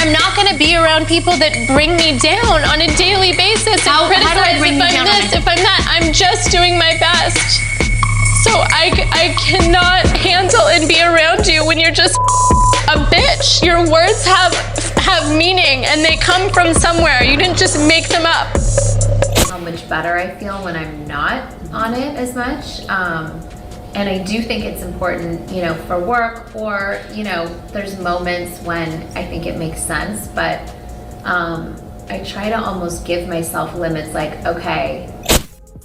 I'm not going to be around people that bring me down on a daily basis and criticize if I'm this, if I'm that. I'm just doing my best. So I cannot handle and be around you when you're just a bitch. Your words have meaning and they come from somewhere. You didn't just make them up. How much better I feel when I'm not on it as much. And I do think it's important, you know, for work, or, you know, there's moments when I think it makes sense, but I try to almost give myself limits, like, okay.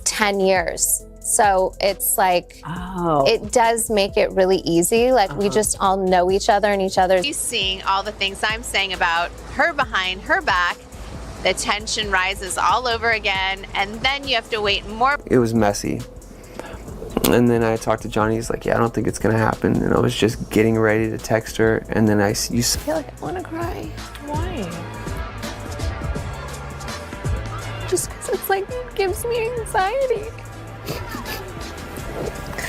10 years. So it's like, it does make it really easy. Like we just all know each other and each other. She's seeing all the things I'm saying about her behind her back. The tension rises all over again, and then you have to wait more. It was messy. And then I talked to Johnny, he's like, yeah, I don't think it's gonna happen. And I was just getting ready to text her, and then I feel like I wanna cry. Why? Just because it's like, it gives me anxiety.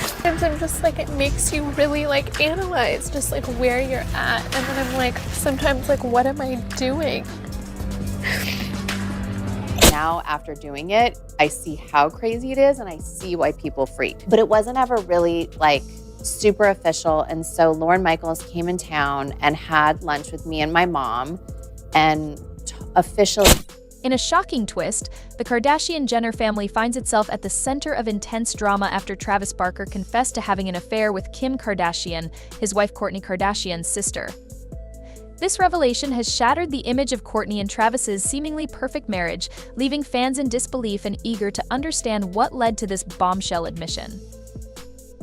Sometimes I'm just like, it makes you really like analyze just like where you're at. And then I'm like, sometimes like, what am I doing? Now, after doing it, I see how crazy it is and I see why people freak. But it wasn't ever really like super official. And so Lorne Michaels came in town and had lunch with me and my mom and officially. In a shocking twist, the Kardashian-Jenner family finds itself at the center of intense drama after Travis Barker confessed to having an affair with Kim Kardashian, his wife Kourtney Kardashian's sister. This revelation has shattered the image of Kourtney and Travis's seemingly perfect marriage, leaving fans in disbelief and eager to understand what led to this bombshell admission.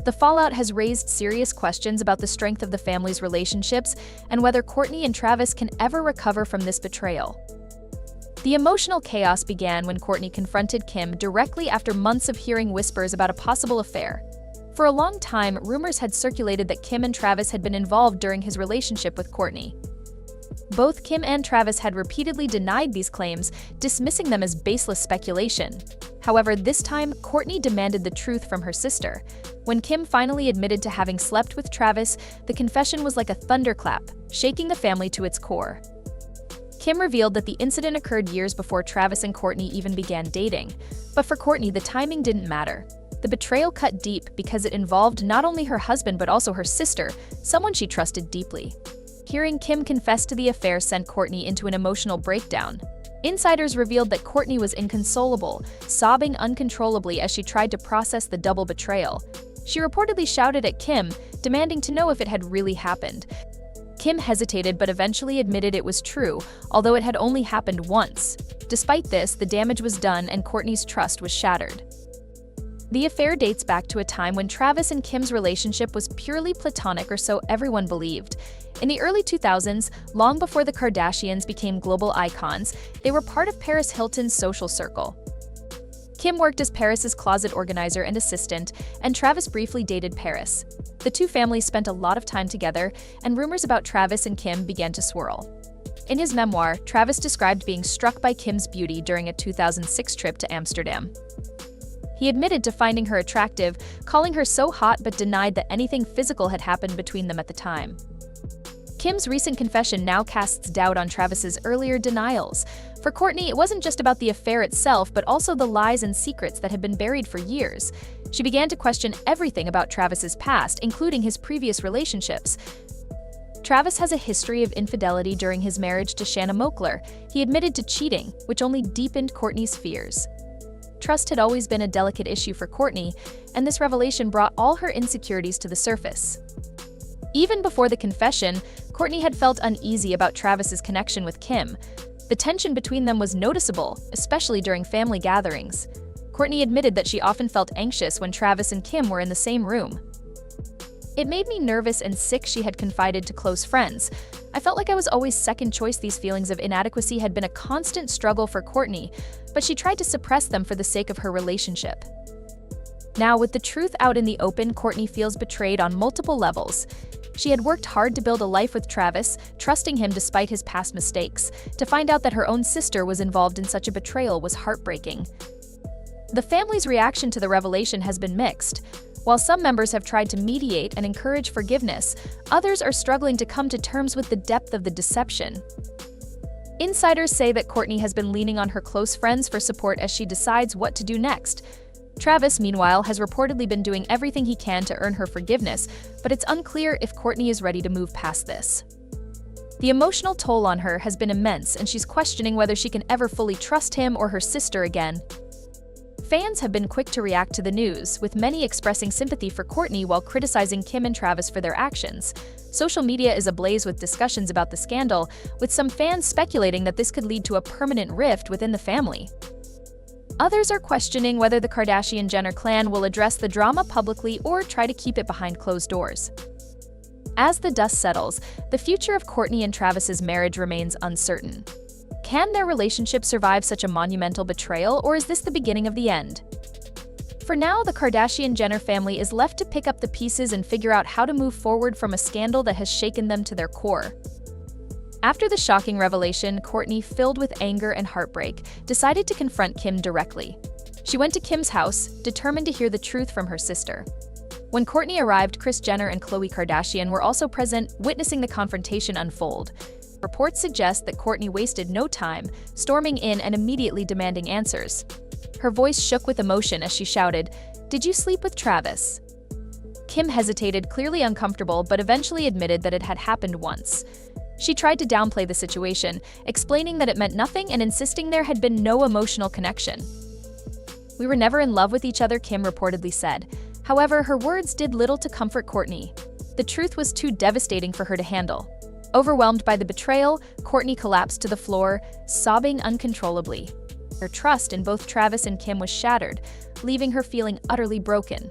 The fallout has raised serious questions about the strength of the family's relationships and whether Kourtney and Travis can ever recover from this betrayal. The emotional chaos began when Kourtney confronted Kim directly after months of hearing whispers about a possible affair. For a long time, rumors had circulated that Kim and Travis had been involved during his relationship with Kourtney. Both Kim and Travis had repeatedly denied these claims, dismissing them as baseless speculation. However, this time, Kourtney demanded the truth from her sister. When Kim finally admitted to having slept with Travis, the confession was like a thunderclap, shaking the family to its core. Kim revealed that the incident occurred years before Travis and Kourtney even began dating. But for Kourtney, the timing didn't matter. The betrayal cut deep because it involved not only her husband but also her sister, someone she trusted deeply. Hearing Kim confess to the affair sent Kourtney into an emotional breakdown. Insiders revealed that Kourtney was inconsolable, sobbing uncontrollably as she tried to process the double betrayal. She reportedly shouted at Kim, demanding to know if it had really happened. Kim hesitated but eventually admitted it was true, although it had only happened once. Despite this, the damage was done and Kourtney's trust was shattered. The affair dates back to a time when Travis and Kim's relationship was purely platonic, or so everyone believed. In the early 2000s, long before the Kardashians became global icons, they were part of Paris Hilton's social circle. Kim worked as Paris's closet organizer and assistant, and Travis briefly dated Paris. The two families spent a lot of time together, and rumors about Travis and Kim began to swirl. In his memoir, Travis described being struck by Kim's beauty during a 2006 trip to Amsterdam. He admitted to finding her attractive, calling her so hot but denied that anything physical had happened between them at the time. Kim's recent confession now casts doubt on Travis's earlier denials. For Kourtney, it wasn't just about the affair itself, but also the lies and secrets that had been buried for years. She began to question everything about Travis's past, including his previous relationships. Travis has a history of infidelity during his marriage to Shanna Moakler. He admitted to cheating, which only deepened Kourtney's fears. Trust had always been a delicate issue for Kourtney, and this revelation brought all her insecurities to the surface. Even before the confession, Kourtney had felt uneasy about Travis's connection with Kim. The tension between them was noticeable, especially during family gatherings. Kourtney admitted that she often felt anxious when Travis and Kim were in the same room. "It made me nervous and sick," she had confided to close friends. "I felt like I was always second choice." These feelings of inadequacy had been a constant struggle for Kourtney, but she tried to suppress them for the sake of her relationship. Now, with the truth out in the open, Kourtney feels betrayed on multiple levels. She had worked hard to build a life with Travis, trusting him despite his past mistakes. To find out that her own sister was involved in such a betrayal was heartbreaking. The family's reaction to the revelation has been mixed. While some members have tried to mediate and encourage forgiveness, others are struggling to come to terms with the depth of the deception. Insiders say that Kourtney has been leaning on her close friends for support as she decides what to do next. Travis, meanwhile, has reportedly been doing everything he can to earn her forgiveness, but it's unclear if Kourtney is ready to move past this. The emotional toll on her has been immense, and she's questioning whether she can ever fully trust him or her sister again. Fans have been quick to react to the news, with many expressing sympathy for Kourtney while criticizing Kim and Travis for their actions. Social media is ablaze with discussions about the scandal, with some fans speculating that this could lead to a permanent rift within the family. Others are questioning whether the Kardashian-Jenner clan will address the drama publicly or try to keep it behind closed doors. As the dust settles, the future of Kourtney and Travis's marriage remains uncertain. Can their relationship survive such a monumental betrayal, or is this the beginning of the end? For now, the Kardashian-Jenner family is left to pick up the pieces and figure out how to move forward from a scandal that has shaken them to their core. After the shocking revelation, Kourtney, filled with anger and heartbreak, decided to confront Kim directly. She went to Kim's house, determined to hear the truth from her sister. When Kourtney arrived, Kris Jenner and Khloe Kardashian were also present, witnessing the confrontation unfold. Reports suggest that Kourtney wasted no time, storming in and immediately demanding answers. Her voice shook with emotion as she shouted, "Did you sleep with Travis?" Kim hesitated, clearly uncomfortable, but eventually admitted that it had happened once. She tried to downplay the situation, explaining that it meant nothing and insisting there had been no emotional connection. "We were never in love with each other," Kim reportedly said. However, her words did little to comfort Kourtney. The truth was too devastating for her to handle. Overwhelmed by the betrayal, Kourtney collapsed to the floor, sobbing uncontrollably. Her trust in both Travis and Kim was shattered, leaving her feeling utterly broken.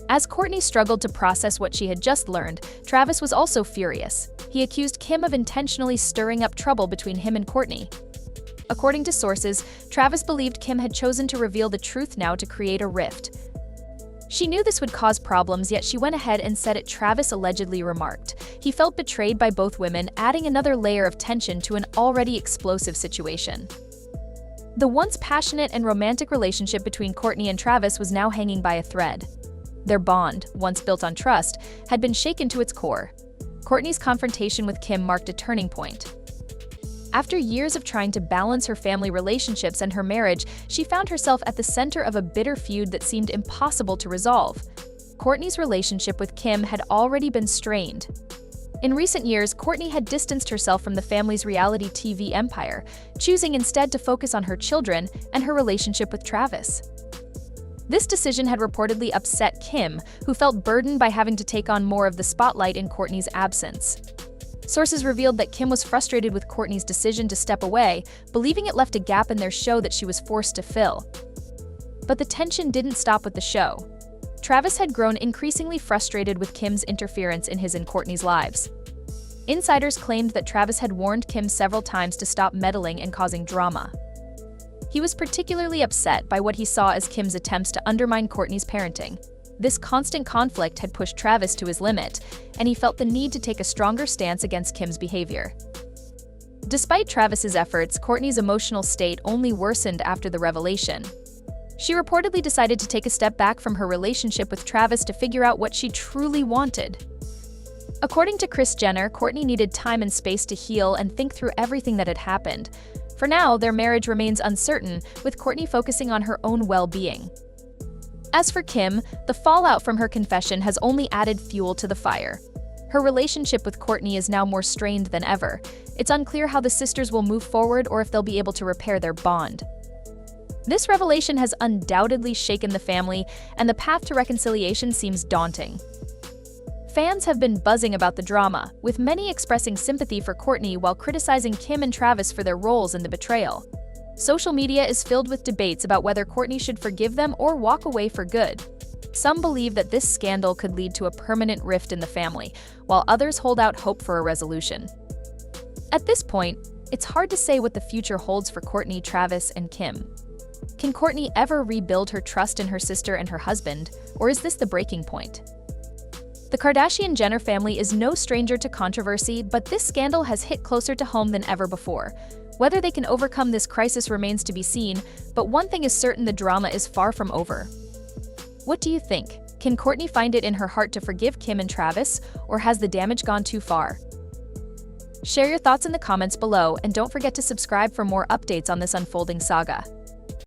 As Kourtney struggled to process what she had just learned, Travis was also furious. He accused Kim of intentionally stirring up trouble between him and Kourtney. According to sources, Travis believed Kim had chosen to reveal the truth now to create a rift. She knew this would cause problems, yet she went ahead and said it. Travis allegedly remarked. He felt betrayed by both women, adding another layer of tension to an already explosive situation. The once passionate and romantic relationship between Kourtney and Travis was now hanging by a thread. Their bond, once built on trust, had been shaken to its core. Kourtney's confrontation with Kim marked a turning point. After years of trying to balance her family relationships and her marriage, she found herself at the center of a bitter feud that seemed impossible to resolve. Kourtney's relationship with Kim had already been strained. In recent years, Kourtney had distanced herself from the family's reality TV empire, choosing instead to focus on her children and her relationship with Travis. This decision had reportedly upset Kim, who felt burdened by having to take on more of the spotlight in Kourtney's absence. Sources revealed that Kim was frustrated with Kourtney's decision to step away, believing it left a gap in their show that she was forced to fill. But the tension didn't stop with the show. Travis had grown increasingly frustrated with Kim's interference in his and Kourtney's lives. Insiders claimed that Travis had warned Kim several times to stop meddling and causing drama. He was particularly upset by what he saw as Kim's attempts to undermine Kourtney's parenting. This constant conflict had pushed Travis to his limit, and he felt the need to take a stronger stance against Kim's behavior. Despite Travis's efforts, Kourtney's emotional state only worsened after the revelation. She reportedly decided to take a step back from her relationship with Travis to figure out what she truly wanted. According to Kris Jenner, Kourtney needed time and space to heal and think through everything that had happened. For now, their marriage remains uncertain, with Kourtney focusing on her own well-being. As for Kim, the fallout from her confession has only added fuel to the fire. Her relationship with Kourtney is now more strained than ever. It's unclear how the sisters will move forward or if they'll be able to repair their bond. This revelation has undoubtedly shaken the family, and the path to reconciliation seems daunting. Fans have been buzzing about the drama, with many expressing sympathy for Kourtney while criticizing Kim and Travis for their roles in the betrayal. Social media is filled with debates about whether Kourtney should forgive them or walk away for good. Some believe that this scandal could lead to a permanent rift in the family, while others hold out hope for a resolution. At this point, it's hard to say what the future holds for Kourtney, Travis, and Kim. Can Kourtney ever rebuild her trust in her sister and her husband, or is this the breaking point? The Kardashian-Jenner family is no stranger to controversy, but this scandal has hit closer to home than ever before. Whether they can overcome this crisis remains to be seen, but one thing is certain: the drama is far from over. What do you think? Can Kourtney find it in her heart to forgive Kim and Travis, or has the damage gone too far? Share your thoughts in the comments below and don't forget to subscribe for more updates on this unfolding saga.